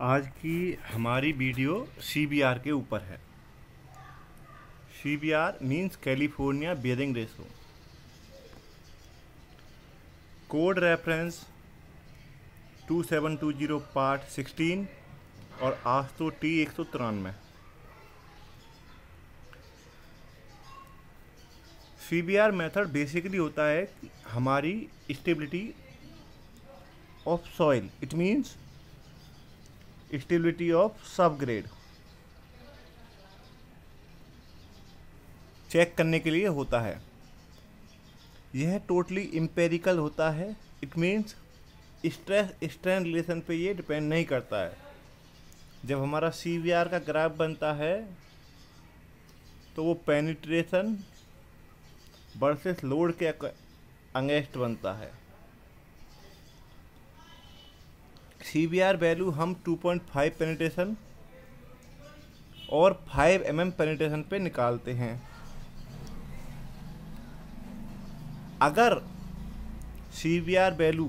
आज की हमारी वीडियो CBR के ऊपर है। CBR means California bearing ratio. Code reference 2720 part 16 और आस्तो T193। CBR मेथड बेसिकली होता है कि हमारी stability of soil, it means stability of सब ग्रेड चेक करने के लिए होता है। यह टोटली इम्पेरिकल होता है। It means stress strain relation पे ये डिपेंड नहीं करता है। जब हमारा CBR का ग्राफ बनता है तो वो पेनिट्रेशन वर्सेस लोड के अगेंस्ट बनता है। CBR वैल्यू हम 2.5 पेनिट्रेशन और 5 mm पेनिट्रेशन पे निकालते हैं। अगर CBR वैल्यू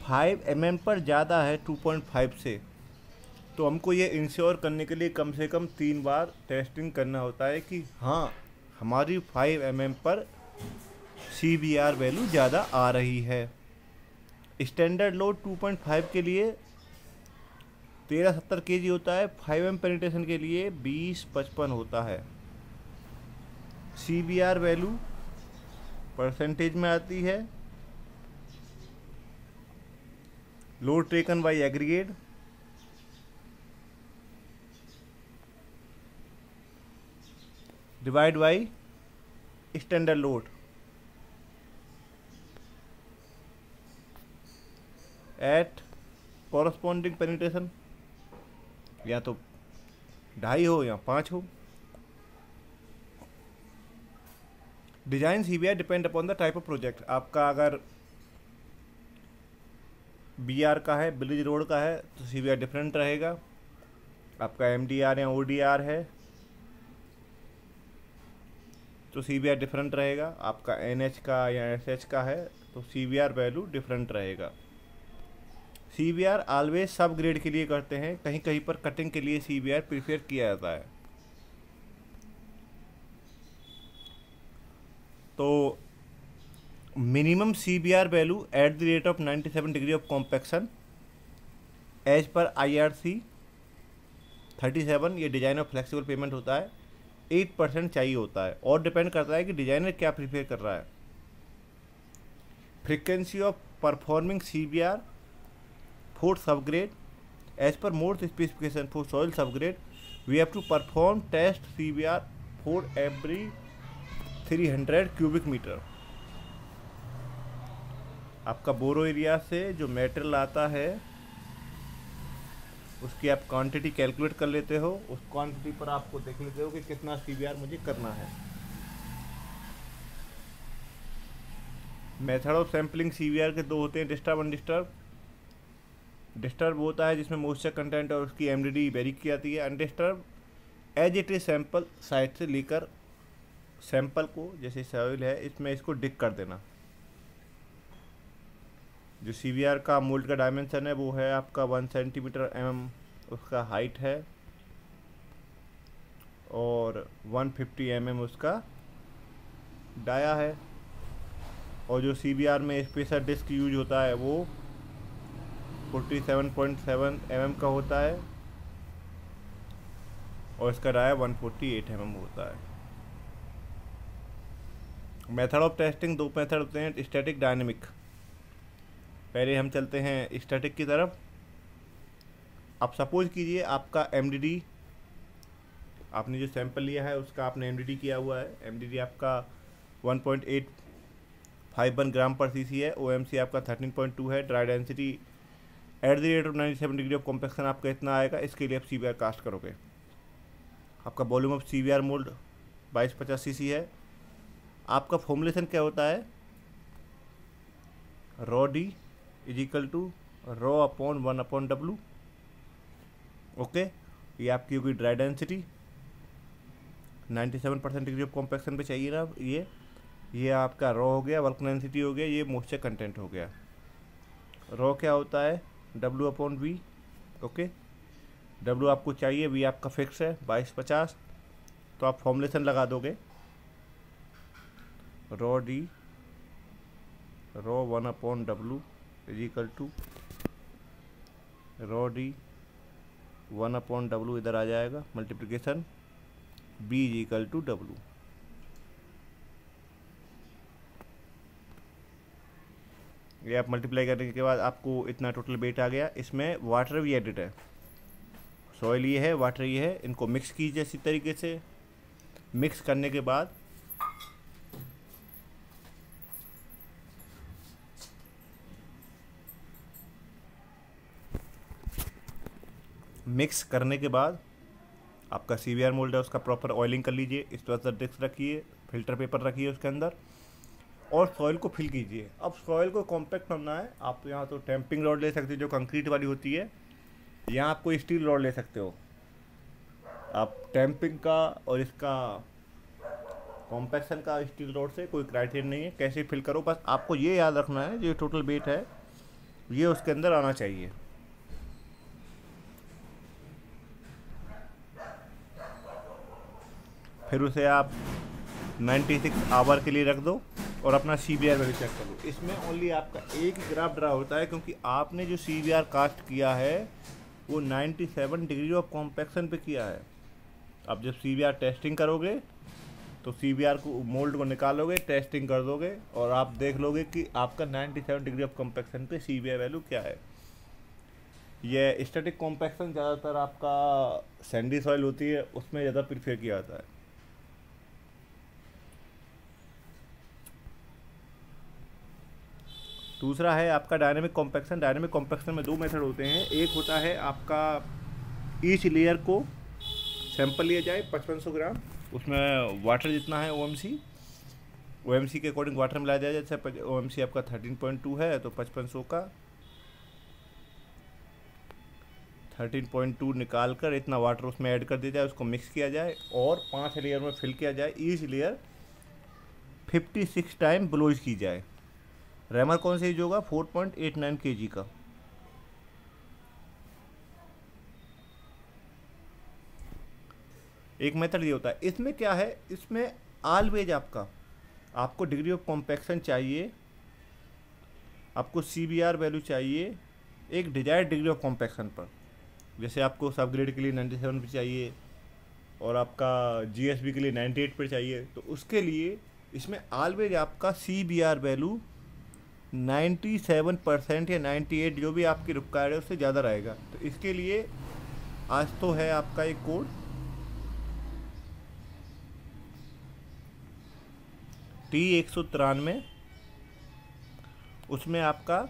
5 mm पर ज़्यादा है 2.5 से, तो हमको ये इंश्योर करने के लिए कम से कम 3 बार टेस्टिंग करना होता है कि हाँ, हमारी 5 mm पर CBR वैल्यू ज़्यादा आ रही है। स्टैंडर्ड लोड 2.5 के लिए 1370 kg होता है, 5 mm पेनिट्रेशन के लिए 2055 होता है। CBR वैल्यू परसेंटेज में आती है load taken by aggregate divide by standard load at corresponding penetration, या तो 2.5 हो या 5 हो। Design CBR depend upon the type of project. आपका अगर BR का है, ब्रिज रोड का है, तो CBR डिफरेंट रहेगा। आपका MDR या ODR है तो CBR डिफरेंट रहेगा। आपका NH का या SH का है तो CBR वैल्यू डिफरेंट रहेगा। CBR ऑलवेज सब ग्रेड के लिए करते हैं, कहीं कहीं पर कटिंग के लिए CBR प्रीफेयर किया जाता है। तो minimum CBR value at the rate of 97 degree of compaction as per IRC 37, ये डिजाइन ऑफ फ्लेक्सिबल पेमेंट होता है, 8% चाहिए होता है। और डिपेंड करता है कि डिजाइनर क्या प्रीफेयर कर रहा है। Frequency of performing CBR for subgrade as per Morse specification for soil subgrade, we have to perform test CBR for every 300 cubic meter। आपका बोरो एरिया से जो मेटेरियल आता है उसकी आप क्वांटिटी कैलकुलेट कर लेते हो। उस क्वांटिटी पर आपको देख लेते हो कि कितना CBR मुझे करना है। मेथड ऑफ सैम्पलिंग CBR के दो होते हैं, डिस्टर्ब अनडिस्टर्ब। डिस्टर्ब होता है जिसमें मॉइस्चर कंटेंट और उसकी MDD वेरी की जाती है। Undisturbed as it is sample site से लेकर सैंपल को, जैसे सॉइल है इसमें, इसको डिग कर देना। जो CBR का मोल्ड का डायमेंशन है वो है आपका 1 सेंटीमीटर mm उसका हाइट है और 150 mm उसका डाया है। और जो CBR में स्पेशल डिस्क यूज होता है वो 47.7 mm का होता है और इसका डाया 148 mm होता है। मेथड ऑफ टेस्टिंग दो मेथड होते हैं, स्टैटिक डायनेमिक। पहले हम चलते हैं स्टैटिक की तरफ। आप सपोज कीजिए आपका MDD, आपने जो सैंपल लिया है उसका आपने MDD किया हुआ है। MDD आपका 1.851 ग्राम पर cc है। OMC आपका 13.2 है। Dry density at the rate of 97 degree of compaction आपका इतना आएगा। इसके लिए आप CBR कास्ट करोगे। आपका volume of CBR mould 2250 cc है। आपका फॉर्मुलेशन क्या होता है, ρ D is equal to ρ upon 1/W। Okay, ये आपकी होगी dry density. 97% degree of compaction पे चाहिए ना ये आपका ρ हो गया, वर्क डेंसिटी हो गया, ये मॉइस्चर कंटेंट हो गया। ρ क्या होता है, W/V। ओके, डब्ल्यू आपको चाहिए, वी आपका फिक्स है 2250, तो आप फॉर्मुलेशन लगा दोगे rho D rho 1/W is equal to rho D 1/W इधर आ जाएगा, multiplication B is equal to W. ये आप मल्टीप्लाई करने के बाद आपको इतना टोटल वेट आ गया। इसमें वाटर भी एडिड है, सॉइल ये है, वाटर ये है, इनको मिक्स कीजिए इसी तरीके से। मिक्स करने के बाद आपका CBR मोल्ड है, उसका प्रॉपर ऑयलिंग कर लीजिए। इस तरह से डिस्क रखिए, फिल्टर पेपर रखिए उसके अंदर, और सॉइल को फिल कीजिए। अब सॉइल को कॉम्पैक्ट करना है, आप यहाँ तो टैंपिंग रॉड ले सकते हो जो कंक्रीट वाली होती है, यहाँ आप कोई स्टील रॉड ले सकते हो। आप टैंपिंग का और इसका कॉम्पैक्शन का स्टील रॉड से कोई क्राइटेरिया नहीं है, कैसे फिल करो, बस आपको ये याद रखना है जो टोटल वेट है ये उसके अंदर आना चाहिए। फिर उसे आप 96 आवर के लिए रख दो और अपना CBR वैल्यू चेक कर लो। इसमें ओनली आपका एक ही ग्राफ ड्रा होता है, क्योंकि आपने जो CBR कास्ट किया है वो 97 डिग्री ऑफ कॉम्पैक्शन पे किया है। अब जब CBR टेस्टिंग करोगे तो CBR को मोल्ड को निकालोगे, टेस्टिंग कर दोगे और आप देख लोगे कि आपका 97 डिग्री ऑफ कॉम्पैक्शन पे CBR वैल्यू क्या है। ये स्टैटिक कॉम्पैक्शन ज़्यादातर आपका सैंडी सॉइल होती है उसमें ज़्यादा प्रीफर किया जाता है। दूसरा है आपका डायनेमिक कॉम्पैक्शन। डायनेमिक कॉम्पैक्शन में दो मेथड होते हैं। एक होता है आपका ईच लेयर को सैंपल लिया जाए 5500 ग्राम, उसमें वाटर जितना है OMC के अकॉर्डिंग वाटर मिलाया जाए। जैसे OMC आपका 13.2 है तो 5500 का 13.2 निकाल कर इतना वाटर उसमें ऐड कर दिया जाए, उसको मिक्स किया जाए और 5 लेयर में फिल किया जाए। ईच लेयर 56 टाइम ब्लोज की जाए। रैमर कौन सा यूज होगा? 4.89 kg का। एक मेथड ये होता है। इसमें क्या है, इसमें ऑलवेज आपको डिग्री ऑफ कॉम्पैक्शन चाहिए, आपको CBR वैल्यू चाहिए एक डिजायर्ड डिग्री ऑफ कॉम्पैक्शन पर। जैसे आपको सब ग्रेड के लिए 97 पे चाहिए और आपका GSB के लिए 98 पे चाहिए, तो उसके लिए इसमें ऑलवेज आपका CBR वैल्यू 97% या 98 जो भी आपकी रिक्वायर्ड है उससे ज़्यादा रहेगा। तो इसके लिए आज तो है आपका एक कोड T193, उसमें आपका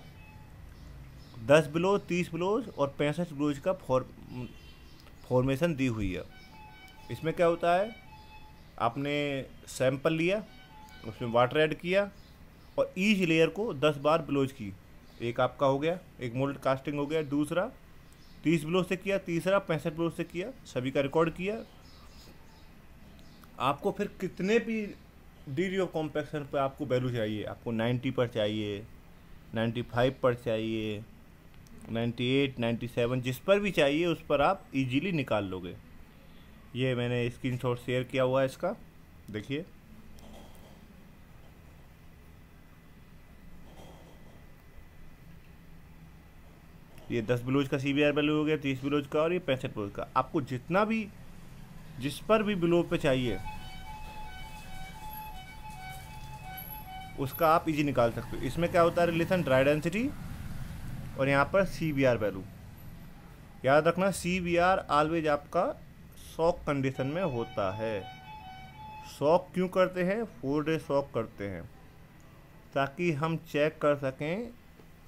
10 ब्लोज, 30 ब्लोज और 65 ब्लोज का फॉर्मेशन दी हुई है। इसमें क्या होता है, आपने सैंपल लिया, उसमें वाटर ऐड किया और ईच लेयर को 10 बार ब्लोज की। एक आपका हो गया, एक मोल्ड कास्टिंग हो गया। दूसरा 30 ब्लोज से किया, तीसरा 65 ब्लोज से किया, सभी का रिकॉर्ड किया। आपको फिर कितने भी डिग्री ऑफ कॉम्पैक्शन पर आपको वैल्यू चाहिए, आपको 90 पर चाहिए, 95 पर चाहिए, 98, 97, जिस पर भी चाहिए उस पर आप इजीली निकाल लोगे। ये मैंने स्क्रीनशॉट शेयर किया हुआ है इसका, देखिए। ये 10 ब्लोज का CBR वैल्यू हो गया, 30 ब्लोज का और ये 65 ब्लोज का। आपको जितना भी जिस पर भी ब्लो पे चाहिए उसका आप इजी निकाल सकते हो। इसमें क्या होता है, रिलेशन ड्राई डेंसिटी और यहाँ पर CBR वैल्यू। याद रखना CBR ऑलवेज आपका शॉक कंडीशन में होता है। शॉक क्यों करते हैं? 4 डे शॉक करते हैं ताकि हम चेक कर सकें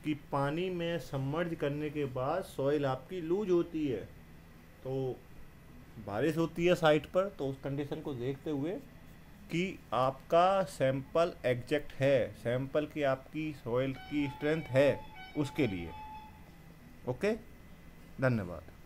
कि पानी में सबमर्ज करने के बाद सॉइल आपकी लूज होती है, तो बारिश होती है साइट पर, तो उस कंडीशन को देखते हुए कि आपका सैंपल एग्जैक्ट है, सैंपल की आपकी सॉइल की स्ट्रेंथ है, उसके लिए। ओके, धन्यवाद।